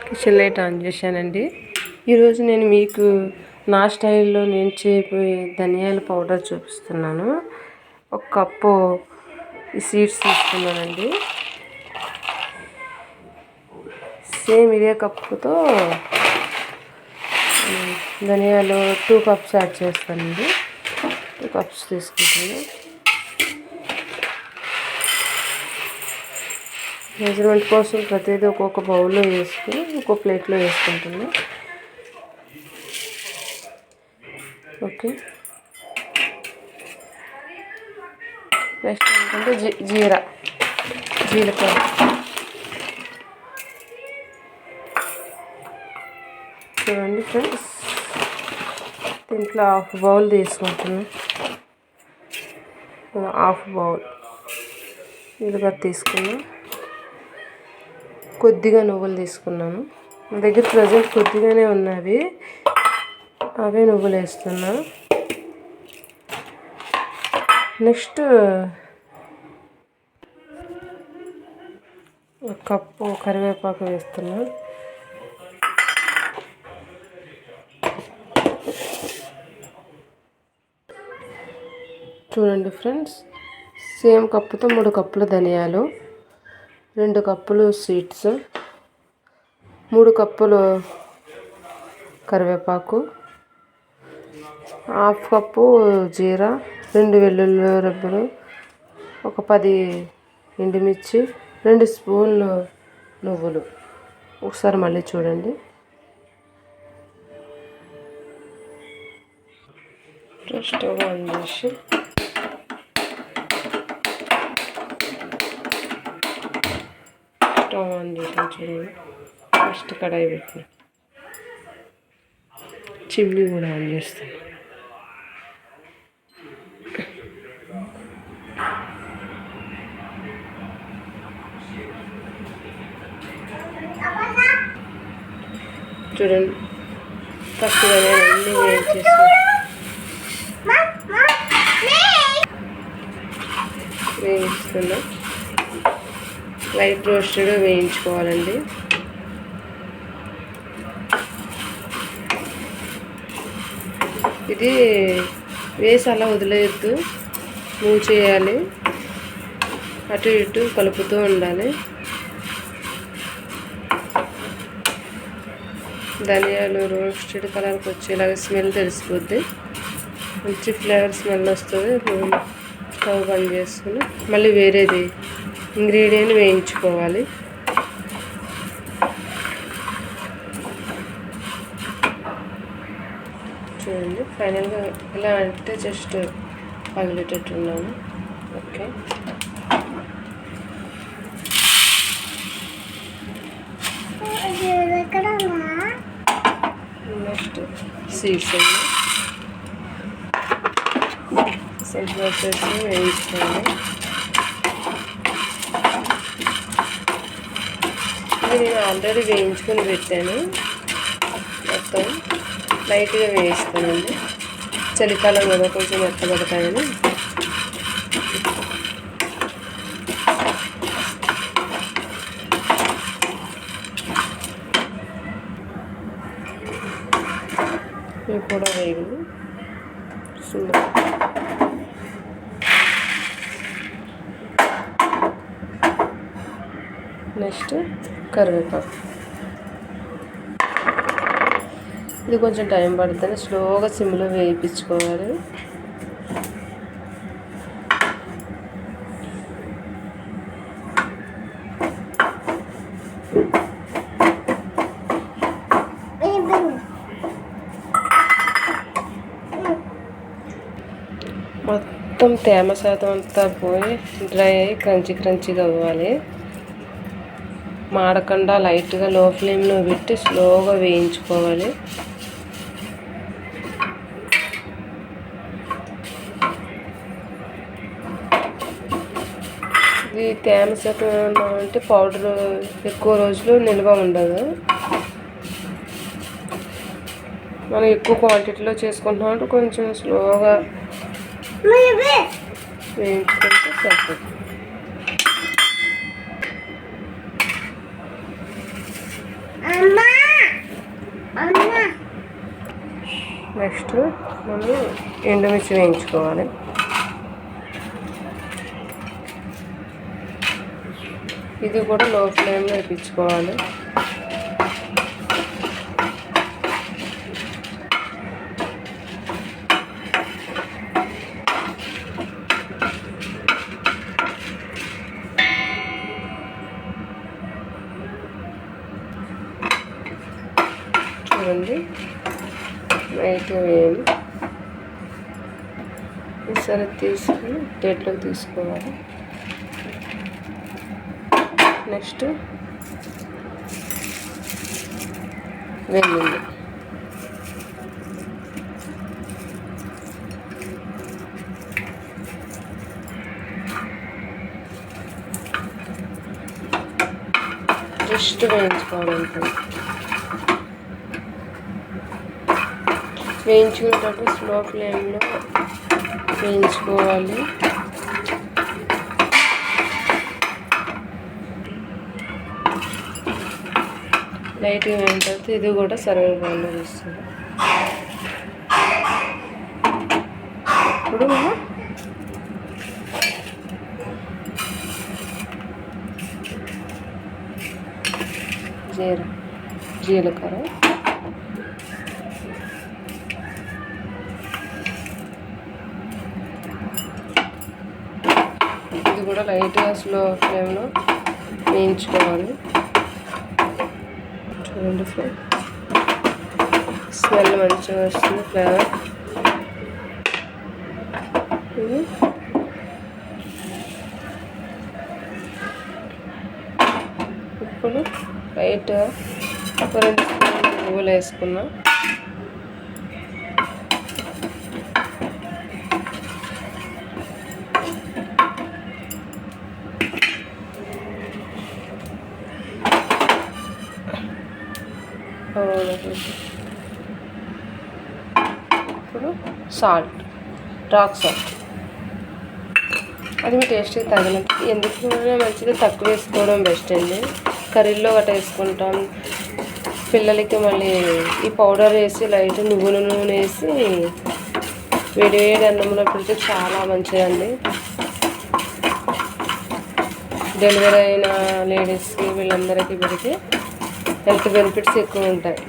Kitchen light on చేశానండి. ఈరోజు నేను మీకు నా స్టైల్లో నేను చేయబోయే ధనియాల పౌడర్ చూపిస్తున్నాను. ఒక కప్పు సీడ్స్ తీసుకున్నానండి. సేమ్ ఇదే కప్పుతో ధనియాలు 2 కప్స్ యాడ్ చేస్తానండి. 2 కప్స్ తీసుకుంటాను. మెజర్మెంట్ కోసం ప్రతిదీ ఒక్కొక్క బౌల్లో వేసుకుని ఒక్కొక్క ప్లేట్లో వేసుకుంటున్నాను. ఓకే, నెక్స్ట్ ఏంటంటే జీలకర్ర చూడండి ఫ్రెండ్స్, దీంట్లో హాఫ్ బౌల్ తీసుకుంటున్నాను. హాఫ్ బౌల్ జీలకర్ర తీసుకున్నాను. కొద్దిగా నువ్వులు తీసుకున్నాను. నా దగ్గర ప్రజెంట్ కొద్దిగానే ఉన్నవి, అవే నువ్వులు వేస్తున్నా. నెక్స్ట్ ఒక కప్పు కరివేపాకు వేస్తున్నా. చూడండి ఫ్రెండ్స్, సేమ్ కప్పుతో 3 కప్పుల ధనియాలు, 2 కప్పులు సీడ్స్, 3 కప్పులు కరివేపాకు, హాఫ్ కప్పు జీరా, 2 వెల్లుల్లి రెబ్బలు, ఒక 10 ఎండుమిర్చి, 2 స్పూన్లు నువ్వులు. ఒకసారి మళ్ళీ చూడండి. స్టవ్ ఆన్ చేసి చూడండి. ఫస్ట్ కడాయి పెట్టిన, చిమ్నీ కూడా ఆన్ చేస్తాను. చూడండి, ఫస్ట్ అన్నీ వేయిస్తున్నా. లైట్ రోస్టెడ్ వేయించుకోవాలండి. ఇది వేసి అలా వదిలేయద్దు, మూవ్ చేయాలి, అటు ఇటు కలుపుతూ ఉండాలి. ధనియాలు రోస్టెడ్ కలర్కి వచ్చేలాగా స్మెల్ తెలిసిపోద్ది, మంచి ఫ్లేవర్ స్మెల్ వస్తుంది. స్టవ్ బంద్ చేసుకుని మళ్ళీ వేరేది ఇంగ్రీడియంట్ వేయించుకోవాలి. చూడండి, ఫైనల్గా ఇలా అంటే జస్ట్ పగిలేటట్టున్నాను. ఓకే, నెక్స్ట్ సీడ్స్ సింపుల్ వచ్చేసి వేయించుకోవాలి. ఇది నేను ఆల్రెడీ వేయించుకొని పెట్టాను. మొత్తం లైట్గా వేయిస్తానండి, చలికాలం కదా కొంచెం మెత్తబడతాయని. ఇవి కూడా వేయండి. నెక్స్ట్ కరివేపాకు. ఇది కొంచెం టైం పడుతుంది, స్లోగా సిమ్లో వేయించుకోవాలి. మొత్తం తేమ శాతం అంతా పోయి డ్రై అయ్యి క్రంచీగా అవ్వాలి. మాడకుండా లైట్గా లో ఫ్లేమ్లో పెట్టి స్లోగా వేయించుకోవాలి. ఇది తేమ శాతం అంటే పౌడర్ ఎక్కువ రోజులు నిల్వ ఉండదు. మనం ఎక్కువ క్వాంటిటీలో చేసుకుంటున్నామంటే కొంచెం స్లోగా వేయించుకుంటే సరిపోతుంది. అమ్మ నెక్స్ట్ మనం ఎండుమిర్చి వేయించుకోవాలి. ఇది కూడా లో ఫ్లేమ్లో వేయించుకోవాలి. చూడండి లైట్గా వేయాలి. ఈసారి తీసుకుని ప్లేట్లోకి తీసుకోవాలి. నెక్స్ట్ వెల్లుల్లి, జస్ట్ వేయించుకోవాలంటే వేయించుకునేటప్పుడు స్లో ఫ్లేమ్లో వేయించుకోవాలి. లైట్గా వేయిన తర్వాత ఇది కూడా సర్వింగ్ బౌల్లో వేస్తుంది. ఇప్పుడు మనం జీలకర్ర, ఇది కూడా లైట్గా స్లో ఫ్లేమ్లో వేయించుకోవాలి. చూడండి ఫ్రెండ్, స్మెల్ మంచిగా వస్తుంది, ఫ్లేవర్. ఇప్పుడు లైట్గా ఒక 2 స్పూన్లు నువ్వులు వేసుకున్నాం. ఇప్పుడు సాల్ట్, రాక్ సాల్ట్, అది మీ టేస్ట్కి తగినంత. ఎందుకు మంచిది తక్కువ వేసుకోవడం బెస్ట్ అండి. కర్రీలో గట్రా వేసుకుంటాం. పిల్లలకి మళ్ళీ ఈ పౌడర్ వేసి లైట్ నువ్వుల నూనె వేసి వేడి వేడి అన్నంలో పెడితే చాలా మంచిదండి. డెలివరీ అయిన లేడీస్కి వీళ్ళందరికీ పెడితే హెల్త్ బెనిఫిట్స్ ఎక్కువ ఉంటాయి.